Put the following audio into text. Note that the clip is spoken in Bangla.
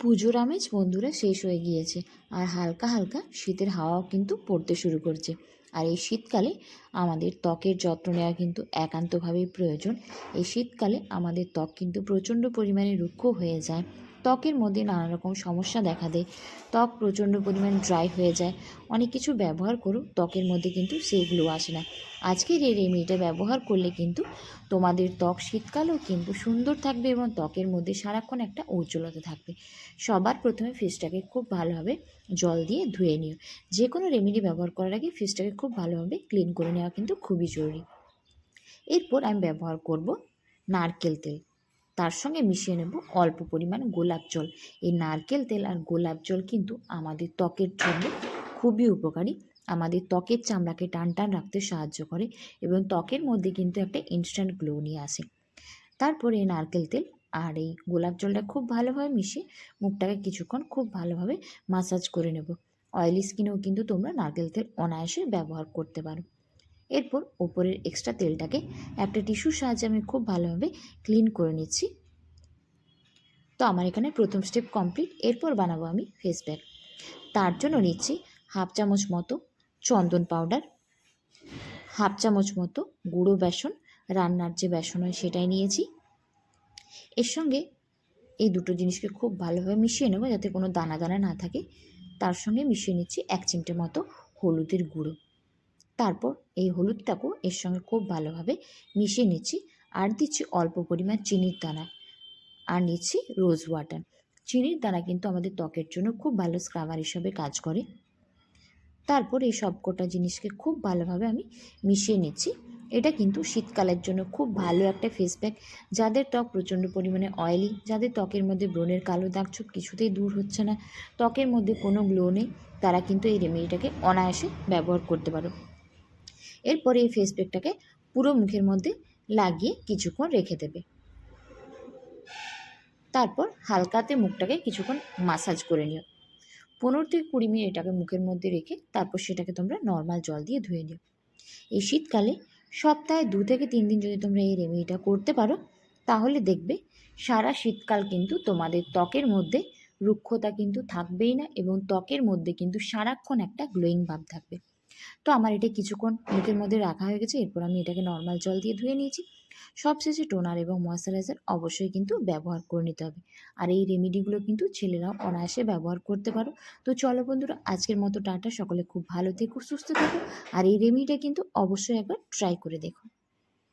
পুজোর আমেজ বন্ধুরা শেষ হয়ে গিয়েছে, আর হালকা হালকা শীতের হাওয়াও কিন্তু পড়তে শুরু করছে। আর এই শীতকালে আমাদের ত্বকের যত্ন নেওয়া কিন্তু একান্তভাবেই প্রয়োজন। এই শীতকালে আমাদের ত্বক কিন্তু প্রচণ্ড পরিমাণে রুক্ষ হয়ে যায়, ত্বকের মধ্যে নানা রকম সমস্যা দেখা দেয়, ত্বক প্রচণ্ড পরিমাণে ড্রাই হয়ে যায়। অনেক কিছু ব্যবহার করুক, ত্বকের মধ্যে কিন্তু সেইগুলো আসে না। আজকের এই রেমেডিটা ব্যবহার করলে কিন্তু তোমাদের ত্বক শীতকালেও কিন্তু সুন্দর থাকবে এবং ত্বকের মধ্যে সারাক্ষণ একটা উজ্জ্বলতা থাকবে। সবার প্রথমে ফেসটাকে খুব ভালোভাবে জল দিয়ে ধুয়ে নিও। যে কোনো রেমেডি ব্যবহার করার আগে ফেসটাকে খুব ভালোভাবে ক্লিন করে নেওয়া কিন্তু খুবই জরুরি। এরপর আমি ব্যবহার করব নারকেল তেল, তার সঙ্গে মিশিয়ে নেব অল্প পরিমাণ গোলাপ জল। এই নারকেল তেল আর গোলাপ জল কিন্তু আমাদের ত্বকের জন্য খুবই উপকারী, আমাদের ত্বকের চামড়াকে টান টান রাখতে সাহায্য করে এবং ত্বকের মধ্যে কিন্তু একটা ইনস্ট্যান্ট গ্লো নিয়ে আসে। তারপরে এই নারকেল তেল আর এই গোলাপ জলটা খুব ভালোভাবে মিশিয়ে মুখটাকে কিছুক্ষণ খুব ভালোভাবে মাসাজ করে নেব। অয়েলি স্কিনেও কিন্তু তোমরা নারকেল তেল অনায়াসে ব্যবহার করতে পারো। এরপর ওপরের এক্সট্রা তেলটাকে একটা টিস্যুর সাহায্যে আমি খুব ভালোভাবে ক্লিন করে নিচ্ছি। তো আমার এখানে প্রথম স্টেপ কমপ্লিট। এরপর বানাবো আমি ফেস প্যাক। তার জন্য নিচ্ছি হাফ চামচ মতো চন্দন পাউডার, হাফ চামচ মতো গুঁড়ো বেসন, রান্নার যে বেসন হয় সেটাই নিয়েছি। এর সঙ্গে এই দুটো জিনিসকে খুব ভালোভাবে মিশিয়ে নেব যাতে কোনো দানা দানা না থাকে। তার সঙ্গে মিশিয়ে নিচ্ছি 1 চিমটে মতো হলুদের গুঁড়ো। তারপর এই হলুদটাকেও এর সঙ্গে খুব ভালোভাবে মিশিয়ে নিচ্ছি। আর দিচ্ছি অল্প পরিমাণ চিনির দানা, আর নিচ্ছি রোজ ওয়াটার। চিনির দানা কিন্তু আমাদের ত্বকের জন্য খুব ভালো স্ক্রাবার হিসাবে কাজ করে। তারপর এই সবকটা জিনিসকে খুব ভালোভাবে আমি মিশিয়ে নিচ্ছি। এটা কিন্তু শীতকালের জন্য খুব ভালো একটা ফেস প্যাক। যাদের ত্বক প্রচণ্ড পরিমাণে অয়েলি, যাদের ত্বকের মধ্যে ব্রণের কালো দাগ ছোপ কিছুতেই দূর হচ্ছে না, ত্বকের মধ্যে কোনো গ্লো নেই, তারা কিন্তু এই রেমেডিটাকে অনায়াসে ব্যবহার করতে পারো। এরপরে এই ফেস প্যাকটাকে পুরো মুখের মধ্যে লাগিয়ে কিছুক্ষণ রেখে দেবে। তারপর হালকাতে মুখটাকে কিছুক্ষণ মাসাজ করে নিও। 15 থেকে 20 মিনিট এটাকে মুখের মধ্যে রেখে তারপর সেটাকে তোমরা নর্মাল জল দিয়ে ধুয়ে নিও। এই শীতকালে সপ্তাহে 2 থেকে 3 দিন যদি তোমরা এই রেমেডিটা করতে পারো, তাহলে দেখবে সারা শীতকাল কিন্তু তোমাদের ত্বকের মধ্যে রুক্ষতা কিন্তু থাকবেই না এবং ত্বকের মধ্যে কিন্তু সারাক্ষণ একটা গ্লোয়িং ভাব থাকবে। তো আমার এটা কিছুক্ষণ মুখের মধ্যে রাখা হয়ে গেছে। এরপর আমি এটাকে নর্মাল জল দিয়ে ধুয়ে নিয়েছি। সবশেষে টোনার এবং ময়শ্চারাইজার অবশ্যই কিন্তু ব্যবহার করে নিতে হবে। আর এই রেমেডিগুলো কিন্তু ছেলেরাও অনায়াসে ব্যবহার করতে পারো। তো চলো বন্ধুরা, আজকের মতো টাটা, সকলে খুব ভালো থেকো, সুস্থ থেকো। আর এই রেমেডিটা কিন্তু অবশ্যই একবার ট্রাই করে দেখো।